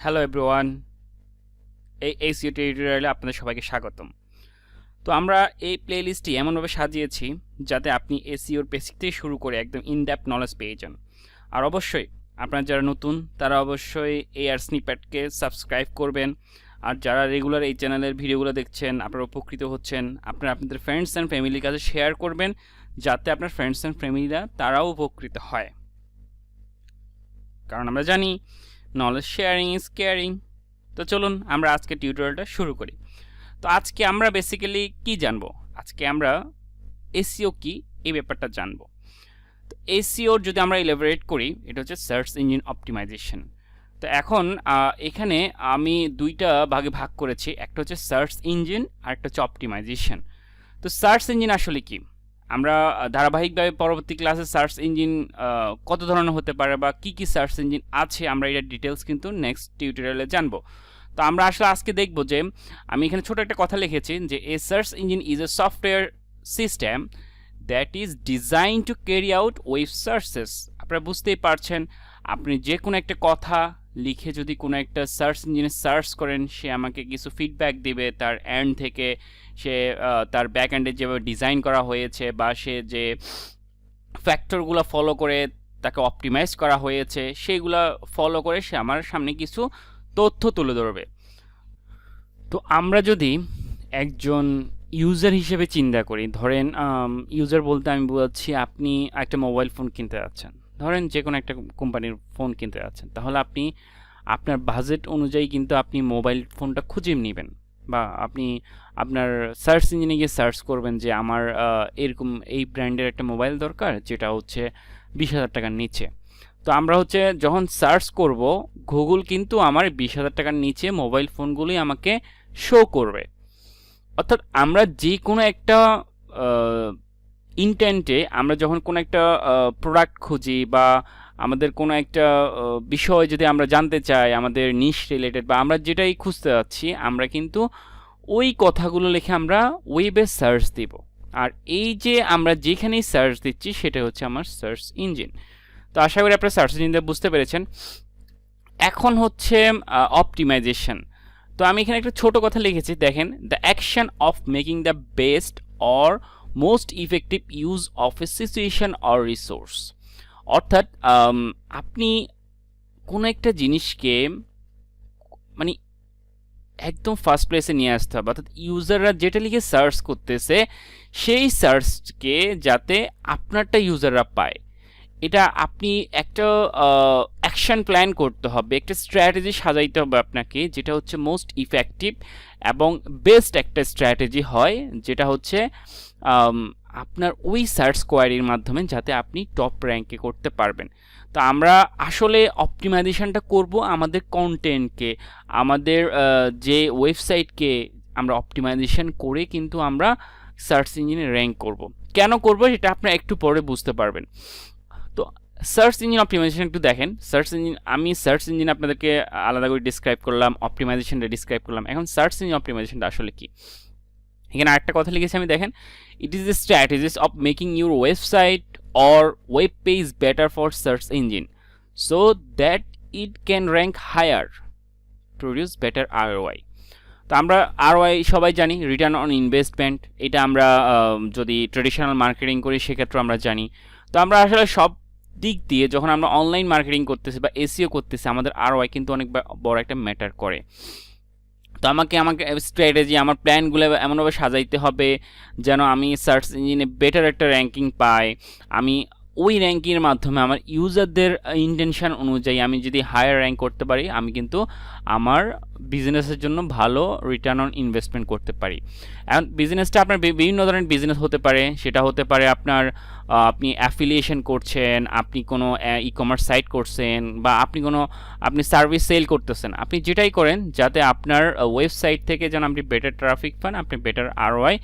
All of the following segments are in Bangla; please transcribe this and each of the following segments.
হ্যালো এভরিওয়ান, এই এসইও টিউটোরিয়ালে আপনাদের সবাইকে স্বাগতম। তো আমরা এই প্লেলিস্টটি এমনভাবে সাজিয়েছি যাতে আপনি এসইওর বেসিক থেকে শুরু করে একদম ইনডেপথ নলেজ পেয়ে যান। আর অবশ্যই আপনারা যারা নতুন তারা অবশ্যই এই আর স্নিপেটকে সাবস্ক্রাইব করবেন। আর যারা রেগুলার এই চ্যানেলের ভিডিওগুলো দেখছেন আপনারা উপকৃত হচ্ছেন, আপনারা আপনাদের ফ্রেন্ডস অ্যান্ড ফ্যামিলির কাছে শেয়ার করবেন যাতে আপনার ফ্রেন্ডস অ্যান্ড ফ্যামিলিরা তারাও উপকৃত হয়। কারণ আমরা জানি নলেজ শেয়ারিং ইজ কেয়ারিং। তো চলুন আমরা আজকে টিউটোরিয়ালটা শুরু করি। তো আজকে আমরা বেসিক্যালি কি জানবো, আজকে আমরা এসইও কি এই ব্যাপারটা জানবো। তো এসইওর যদি আমরা ইলাবোরেট করি, এটা হচ্ছে সার্চ ইঞ্জিন অপটিমাইজেশন। তো এখন এখানে আমি দুইটা ভাগে ভাগ করেছি, একটা হচ্ছে সার্চ ইঞ্জিন আর একটা হচ্ছে অপটিমাইজেশন। তো সার্চ ইঞ্জিন আসলে কি, আমরা ধারাবাহিকভাবে পরবর্তী ক্লাসে সার্চ ইঞ্জিন কত ধরনের হতে পারে বা কি কি সার্চ ইঞ্জিন আছে আমরা এটার ডিটেলস কিন্তু নেক্সট টিউটোরিয়ালে জানবো। তো আমরা আসলে আজকে দেখব যে আমি এখানে ছোট একটা কথা লিখেছি যে a search engine is a software system that is design to carry out web searches. আপনারা বুঝতেই পারছেন, আপনি যে কোনো একটা কথা লিখে যদি কোনো একটা সার্চ ইঞ্জিনে সার্চ করেন, সে আমাকে কিছু ফিডব্যাক দেবে তার এন্ড থেকে, সে তার ব্যাক এন্ডে যেভাবে ডিজাইন করা হয়েছে বা সে যে ফ্যাক্টরগুলো ফলো করে তাকে অপটিমাইজ করা হয়েছে সেইগুলো ফলো করে সে আমার সামনে কিছু তথ্য তুলে ধরবে। তো আমরা যদি একজন ইউজার হিসেবে চিন্তা করি, ধরেন ইউজার বলতে আমি বোঝাচ্ছি আপনি একটা মোবাইল ফোন কিনতে যাচ্ছেন, ধরেন যে কোনো একটা কোম্পানির ফোন কিনতে যাচ্ছেন, তাহলে আপনি আপনার বাজেট অনুযায়ী কিন্তু আপনি মোবাইল ফোনটা খুঁজে নেবেন বা আপনি আপনার সার্চ ইঞ্জিনে গিয়ে সার্চ করবেন যে আমার এরকম এই ব্র্যান্ডের একটা মোবাইল দরকার যেটা হচ্ছে 20,000 টাকার নিচে। তো আমরা হচ্ছে যখন সার্চ করব, গুগল কিন্তু আমার 20,000 টাকার নিচে মোবাইল ফোনগুলোই আমাকে শো করবে। অর্থাৎ আমরা যে কোনো একটা ইন্টেন্টে আমরা যখন কোনো একটা প্রোডাক্ট খুঁজি বা আমাদের কোনো একটা বিষয় যদি আমরা জানতে চাই, আমাদের নিশ রিলেটেড বা আমরা যেটাই খুঁজতে যাচ্ছি, আমরা কিন্তু ওই কথাগুলো লিখে আমরা ওয়েবে সার্চ দিব। আর এই যে আমরা যেখানেই সার্চ দিচ্ছি সেটা হচ্ছে আমার সার্চ ইঞ্জিন। তো আশা করি আপনারা সার্চ ইঞ্জিনটা বুঝতে পেরেছেন। এখন হচ্ছে অপটিমাইজেশন। তো আমি এখানে একটা ছোট কথা লিখেছি, দেখেন, the action of making the best or most effective use of a situation or resource. অর্থাৎ আপনি কোনো একটা জিনিসকে মানে একদম ফার্স্ট প্লেসে নিয়ে আসতে হবে, অর্থাৎ ইউজাররা যেটা লিখে সার্চ করতেছে সেই সার্চকে যাতে আপনারটা ইউজাররা পায়, এটা আপনি একটা অ্যাকশন প্ল্যান করতে হবে, একটা স্ট্র্যাটেজি সাজাইতে হবে আপনাকে, যেটা হচ্ছে মোস্ট ইফেক্টিভ এবং বেস্ট একটা স্ট্র্যাটেজি হয়, যেটা হচ্ছে আপনার ওই সার্চ কোয়ারির মাধ্যমে যাতে আপনি টপ র্যাঙ্কে করতে পারবেন। তো আমরা আসলে অপটিমাইজেশনটা করব আমাদের কন্টেন্টকে, আমাদের যে ওয়েবসাইটকে আমরা অপটিমাইজেশন করে কিন্তু আমরা সার্চ ইঞ্জিনে র্যাঙ্ক করব। কেন করব সেটা আপনারা একটু পরে বুঝতে পারবেন। তো সার্চ ইঞ্জিন অপটিমাইজেশন একটু দেখেন। আমি সার্চ ইঞ্জিন আপনাদেরকে আলাদা করে ডিসক্রাইব করলাম, অপটিমাইজেশনটা ডিসক্রাইব করলাম। এখন সার্চ ইঞ্জিন অপটিমাইজেশনটা আসলে কি, এখানে আরেকটা কথা লিখেছি আমি, দেখেন, it is the strategies of making your website or web page better for search engine so that it can rank higher, produce better ROI। তো আমরা ROI সবাই জানি, রিটার্ন অন ইনভেস্টমেন্ট। এটা আমরা যদি ট্রেডিশনাল মার্কেটিং করি সেক্ষেত্রে আমরা জানি। তো আমরা আসলে সব দিক দিয়ে যখন আমরা অনলাইন মার্কেটিং করতেছি বা এসইও করতেছি, আমাদের ROI কিন্তু অনেক বড় একটা ম্যাটার করে। তো আমাকে স্ট্র্যাটেজি, আমার প্ল্যানগুলো এমনভাবে সাজাইতে হবে যেন আমি সার্চ ইঞ্জিনে বেটার একটা র্যাঙ্কিং পাই। আমি ওই র্যাঙ্কিংয়ের মাধ্যমে আমার ইউজারদের ইন্টেনশন অনুযায়ী আমি যদি হায়ার র্যাঙ্ক করতে পারি, আমি কিন্তু আমার বিজনেসের জন্য ভালো রিটার্ন অন ইনভেস্টমেন্ট করতে পারি। এখন বিজনেসটা আপনার বিভিন্ন ধরনের বিজনেস হতে পারে, সেটা হতে পারে আপনার আপনি অ্যাফিলিয়েশন করছেন, আপনি কোনো ই কমার্স সাইট করছেন, বা আপনি সার্ভিস সেল করতেছেন। আপনি যেটাই করেন যাতে আপনার ওয়েবসাইট থেকে যেন আপনি বেটার ট্রাফিক পান, আপনি বেটার ROI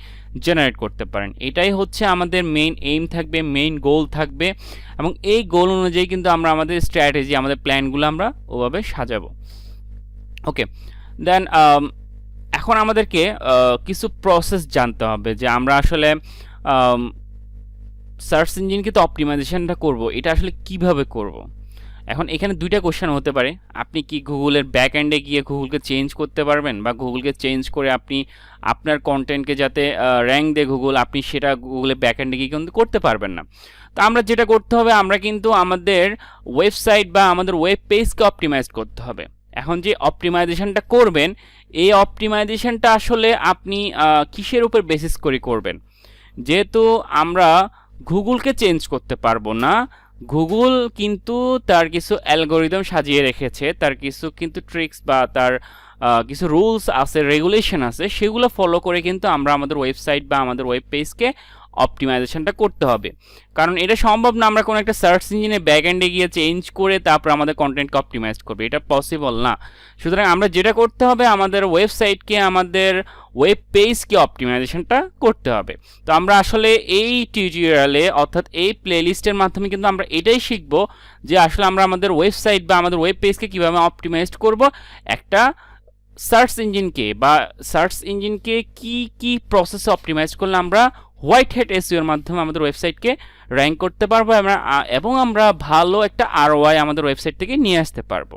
জেনারেট করতে পারেন। এটাই হচ্ছে আমাদের মেইন এইম থাকবে, মেইন গোল থাকবে, এবং এই গোল অনুযায়ী কিন্তু আমরা আমাদের স্ট্র্যাটেজি, আমাদের প্ল্যানগুলো আমরা ওভাবে সাজাবো। ওকে, দেন এখন আমাদেরকে কিছু প্রসেস জানতে হবে যে আমরা আসলে সার্চ ইঞ্জিনকে তো অপটিমাইজেশনটা করব, এটা আসলে কিভাবে করব। এখন এখানে দুইটা কোশ্চেন হতে পারে, আপনি কি গুগলের ব্যাক এন্ডে গিয়ে গুগলকে চেঞ্জ করতে পারবেন, বা গুগলকে চেঞ্জ করে আপনি আপনার কন্টেন্টকে যাতে র্যাঙ্ক দেয় গুগল, আপনি সেটা গুগলের ব্যাক এন্ডে গিয়ে কিন্তু করতে পারবেন না। তো আমরা যেটা করতে হবে, আমরা কিন্তু আমাদের ওয়েবসাইট বা আমাদের ওয়েব পেজকে অপটিমাইজ করতে হবে। এখন যে অপটিমাইজেশনটা করবেন, এই অপটিমাইজেশনটা আসলে আপনি কিসের উপর বেসিস করে করবেন? যেহেতু আমরা গুগলকে চেঞ্জ করতে পারবো না, গুগল কিন্তু তার কিছু অ্যালগোরিদম সাজিয়ে রেখেছে, তার কিছু কিন্তু ট্রিক্স বা তার কিছু রুলস আছে, রেগুলেশন আছে, সেগুলো ফলো করে কিন্তু আমরা আমাদের ওয়েবসাইট বা আমাদের ওয়েব পেজকে অপটিমাইজেশনটা করতে হবে। কারণ এটা সম্ভব না আমরা কোনো একটা সার্চ ইঞ্জিনে ব্যাক এন্ডে গিয়ে চেঞ্জ করে তারপর আমাদের কন্টেন্টকে অপটিমাইজ করবে, এটা পসিবল না। সুতরাং আমরা যেটা করতে হবে, আমাদের ওয়েবসাইটকে, আমাদের ওয়েব পেজকে অপটিমাইজেশনটা করতে হবে। তো আমরা আসলে এই টিউটোরিয়ালে অর্থাৎ এই প্লেলিস্টের মাধ্যমে কিন্তু আমরা এটাই শিখব যে আসলে আমরা আমাদের ওয়েবসাইট বা আমাদের ওয়েব পেজকে কীভাবে অপটিমাইজ করব, একটা সার্চ ইঞ্জিনকে কি প্রসেসে অপটিমাইজ করলে আমরা হোয়াইট হ্যাট এসইওর মাধ্যমে আমাদের ওয়েবসাইটকে র্যাঙ্ক করতে পারবো, এবং আমরা ভালো একটা ROI আমাদের ওয়েবসাইট থেকে নিয়ে আসতে পারবো।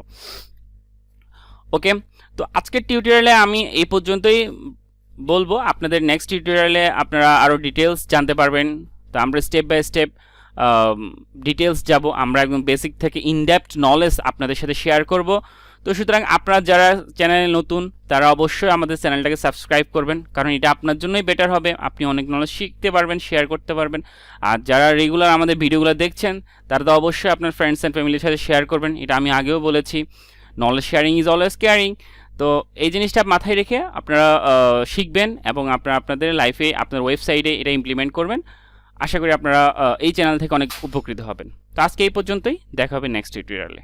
ওকে, তো আজকের টিউটোরিয়ালে আমি এই পর্যন্তই বলবো। আপনাদের নেক্সট টিউটোরিয়ালে আপনারা আরও ডিটেলস জানতে পারবেন। তো আমরা স্টেপ বাই স্টেপ ডিটেলস যাব, আমরা একদম বেসিক থেকে ইনডেপথ নলেজ আপনাদের সাথে শেয়ার করব। তো সুতরাং আপনারা যারা চ্যানেলে নতুন, তারা অবশ্যই আমাদের চ্যানেলটাকে সাবস্ক্রাইব করবেন, কারণ এটা আপনার জন্যই বেটার হবে, আপনি অনেক নলেজ শিখতে পারবেন, শেয়ার করতে পারবেন। আর যারা রেগুলার আমাদের ভিডিওগুলো দেখছেন, তারা তো অবশ্যই আপনার ফ্রেন্ডস অ্যান্ড ফ্যামিলির সাথে শেয়ার করবেন, এটা আমি আগেও বলেছি, knowledge sharing is always caring. তো এই জিনিসটা মাথায় রেখে আপনারা শিখবেন এবং আপনারা আপনাদের লাইফে, আপনার ওয়েবসাইটে এটা ইমপ্লিমেন্ট করবেন। আশা করি আপনারা এই চ্যানেল থেকে অনেক উপকৃত হবেন। তো আজকে এই পর্যন্তই, দেখা হবে নেক্সট টিউটোরিয়ালে।